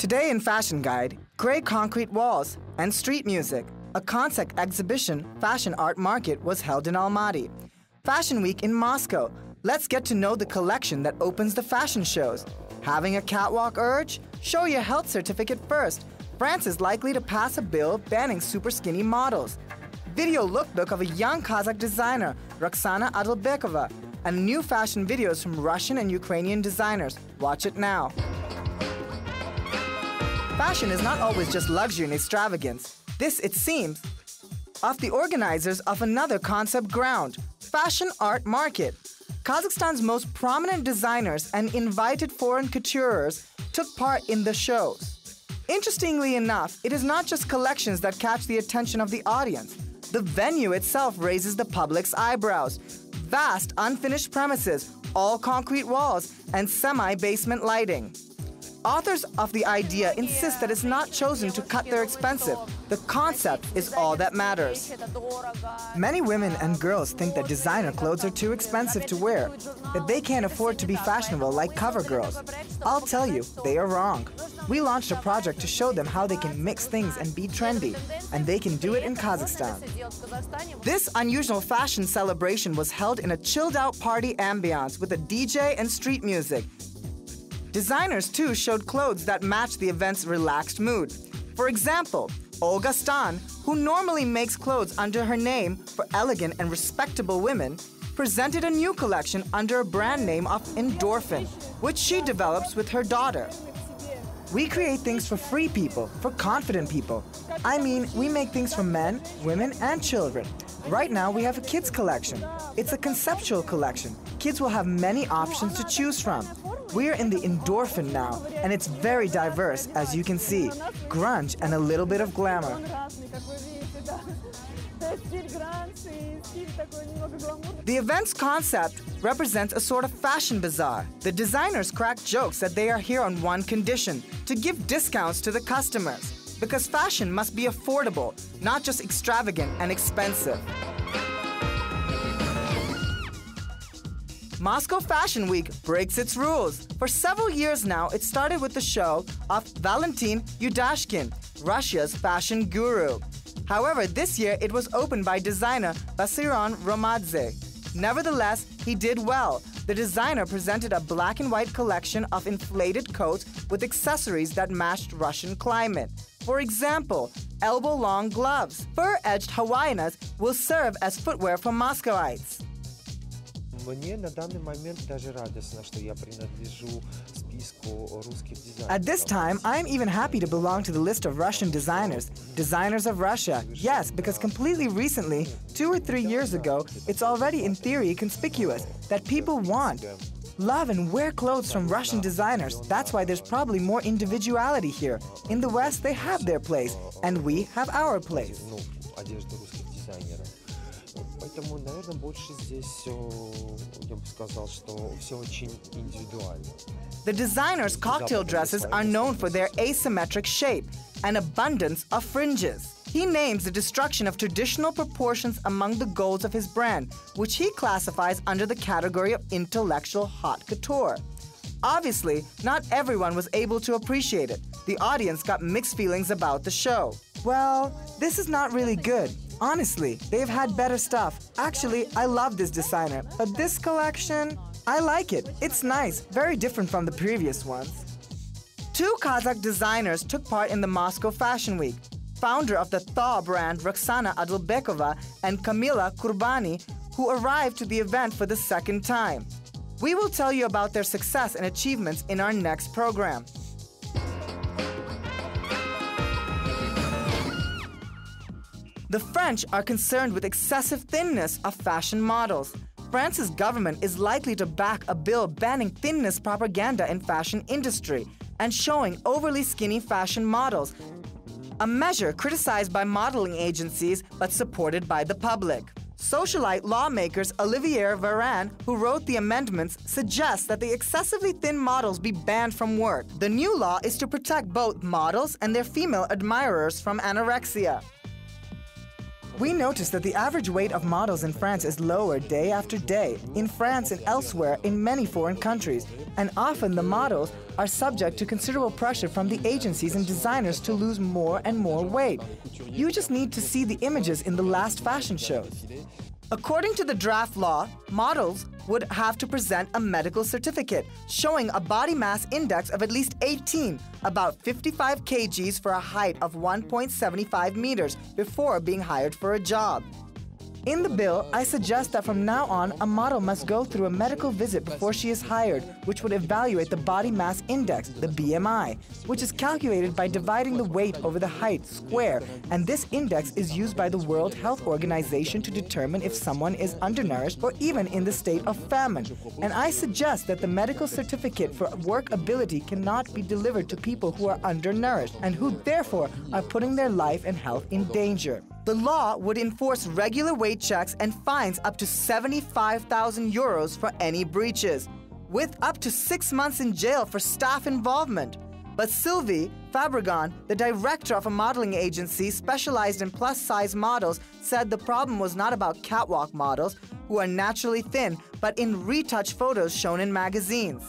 Today in Fashion Guide, grey concrete walls and street music. A concept exhibition, Fashion Art Market, was held in Almaty. Fashion Week in Moscow. Let's get to know the collection that opens the fashion shows. Having a catwalk urge? Show your health certificate first. France is likely to pass a bill banning super skinny models. Video lookbook of a young Kazakh designer, Roxana Adalbekova, and new fashion videos from Russian and Ukrainian designers. Watch it now. Fashion is not always just luxury and extravagance. This, it seems, of the organizers of another concept ground, Fashion Art Market. Kazakhstan's most prominent designers and invited foreign couturiers took part in the shows. Interestingly enough, it is not just collections that catch the attention of the audience. The venue itself raises the public's eyebrows. Vast, unfinished premises, all concrete walls, and semi-basement lighting. Authors of the idea insist that it's not chosen to cut their expensive. The concept is all that matters. Many women and girls think that designer clothes are too expensive to wear, that they can't afford to be fashionable like cover girls. I'll tell you, they are wrong. We launched a project to show them how they can mix things and be trendy, and they can do it in Kazakhstan. This unusual fashion celebration was held in a chilled-out party ambiance with a DJ and street music. Designers, too, showed clothes that matched the event's relaxed mood. For example, Olga Stan, who normally makes clothes under her name for elegant and respectable women, presented a new collection under a brand name of Endorphin, which she develops with her daughter. We create things for free people, for confident people. I mean, we make things for men, women, and children. Right now, we have a kids collection. It's a conceptual collection. Kids will have many options to choose from. We're in the Endorphin now, and it's very diverse, as you can see. Grunge and a little bit of glamour. The event's concept represents a sort of fashion bazaar. The designers crack jokes that they are here on one condition, to give discounts to the customers. Because fashion must be affordable, not just extravagant and expensive. Moscow Fashion Week breaks its rules. For several years now, it started with the show of Valentin Yudashkin, Russia's fashion guru. However, this year it was opened by designer Vasiron Romadze. Nevertheless, he did well. The designer presented a black and white collection of inflated coats with accessories that matched Russian climate. For example, elbow-long gloves. Fur-edged Hawaiianas will serve as footwear for Moscowites. At this time, I am even happy to belong to the list of Russian designers. Designers of Russia. Yes, because completely recently, 2 or 3 years ago, it's already in theory conspicuous that people want, love and wear clothes from Russian designers. That's why there's probably more individuality here. In the West, they have their place, and we have our place. Поэтому, наверное, больше здесь, я бы сказал, что все очень индивидуально. The designer's cocktail dresses are known for their asymmetric shape and abundance of fringes. He names the destruction of traditional proportions among the goals of his brand, which he classifies under the category of intellectual haute couture. Obviously, not everyone was able to appreciate it. The audience got mixed feelings about the show. Well, this is not really good. Honestly, they've had better stuff. Actually, I love this designer, but this collection, I like it. It's nice, very different from the previous ones. 2 Kazakh designers took part in the Moscow Fashion Week. Founder of the Thaw brand, Roxana Adalbekova, and Kamila Kurbani, who arrived to the event for the second time. We will tell you about their success and achievements in our next program. The French are concerned with excessive thinness of fashion models. France's government is likely to back a bill banning thinness propaganda in fashion industry and showing overly skinny fashion models, a measure criticized by modeling agencies but supported by the public. Socialite lawmakers Olivier Varane, who wrote the amendments, suggests that the excessively thin models be banned from work. The new law is to protect both models and their female admirers from anorexia. We noticed that the average weight of models in France is lower day after day, in France and elsewhere in many foreign countries, and often the models are subject to considerable pressure from the agencies and designers to lose more and more weight. You just need to see the images in the last fashion shows. According to the draft law, models would have to present a medical certificate showing a body mass index of at least 18, about 55 kgs for a height of 1.75 meters, before being hired for a job. In the bill, I suggest that from now on, a model must go through a medical visit before she is hired, which would evaluate the body mass index, the BMI, which is calculated by dividing the weight over the height square, and this index is used by the World Health Organization to determine if someone is undernourished or even in the state of famine. And I suggest that the medical certificate for workability cannot be delivered to people who are undernourished and who therefore are putting their life and health in danger. The law would enforce regular weight checks and fines up to 75,000 euros for any breaches, with up to 6 months in jail for staff involvement. But Sylvie Fabregon, the director of a modeling agency specialized in plus-size models, said the problem was not about catwalk models, who are naturally thin, but in retouch photos shown in magazines.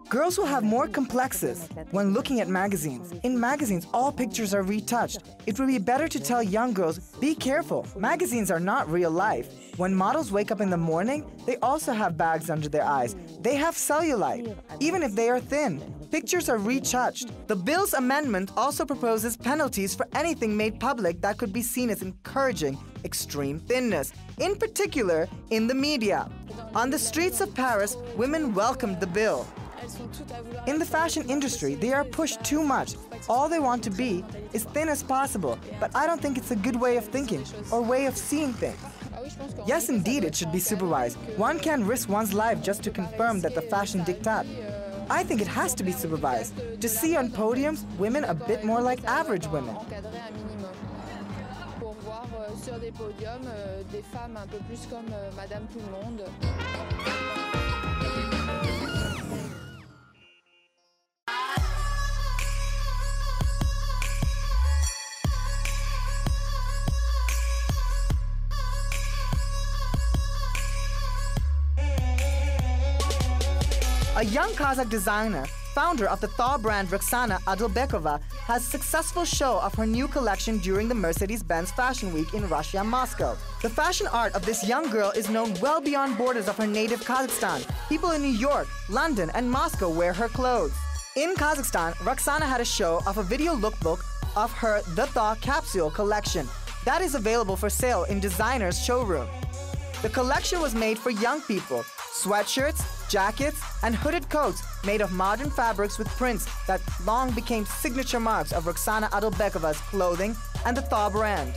Girls will have more complexes when looking at magazines. In magazines, all pictures are retouched. It would be better to tell young girls, be careful, magazines are not real life. When models wake up in the morning, they also have bags under their eyes. They have cellulite, even if they are thin. Pictures are retouched. The bill's amendment also proposes penalties for anything made public that could be seen as encouraging extreme thinness, in particular in the media. On the streets of Paris, women welcomed the bill. In the fashion industry, they are pushed too much. All they want to be is thin as possible, but I don't think it's a good way of thinking or way of seeing things. Yes, indeed, it should be supervised. One can risk one's life just to confirm that the fashion diktat. I think it has to be supervised, to see on podiums women a bit more like average women. Sur des podiums, des femmes un peu plus comme Madame Tout le Monde. A young Kazakh designer, founder of the Thaw brand Roxana Adilbekova, has a successful show of her new collection during the Mercedes-Benz Fashion Week in Russia, Moscow. The fashion art of this young girl is known well beyond borders of her native Kazakhstan. People in New York, London, and Moscow wear her clothes. In Kazakhstan, Roxana had a show of a video lookbook of her The Thaw capsule collection that is available for sale in designers' showroom. The collection was made for young people, sweatshirts, jackets, and hooded coats made of modern fabrics with prints that long became signature marks of Roxana Adilbekova's clothing and the Thaw brand.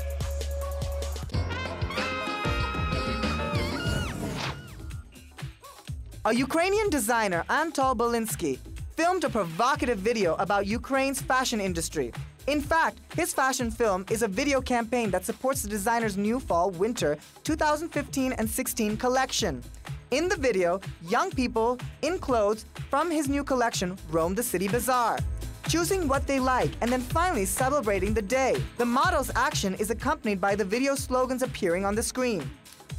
A Ukrainian designer, Anatol Belinsky, filmed a provocative video about Ukraine's fashion industry. In fact, his fashion film is a video campaign that supports the designer's new fall-winter 2015 and 16 collection. In the video, young people in clothes from his new collection roam the city bazaar, choosing what they like and then finally celebrating the day. The model's action is accompanied by the video slogans appearing on the screen.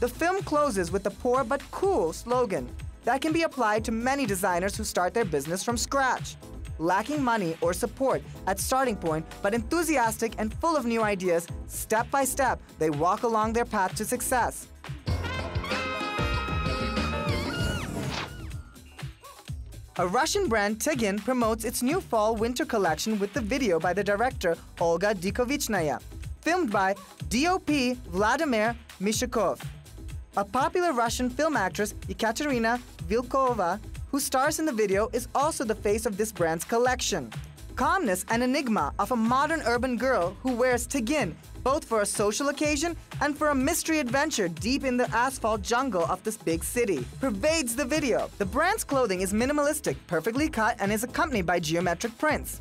The film closes with a poor but cool slogan that can be applied to many designers who start their business from scratch. Lacking money or support at starting point, but enthusiastic and full of new ideas, step by step, they walk along their path to success. A Russian brand, Tigin, promotes its new fall-winter collection with the video by the director Olga Dikovichnaya, filmed by DOP Vladimir Mishakov. A popular Russian film actress, Ekaterina Vilkova, who stars in the video, is also the face of this brand's collection. Calmness and enigma of a modern urban girl who wears Tigin, both for a social occasion and for a mystery adventure deep in the asphalt jungle of this big city, pervades the video. The brand's clothing is minimalistic, perfectly cut, and is accompanied by geometric prints.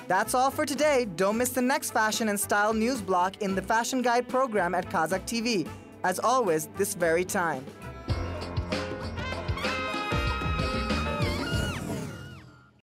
That's all for today. Don't miss the next fashion and style news block in the Fashion Guide program at Kazakh TV. As always, this very time.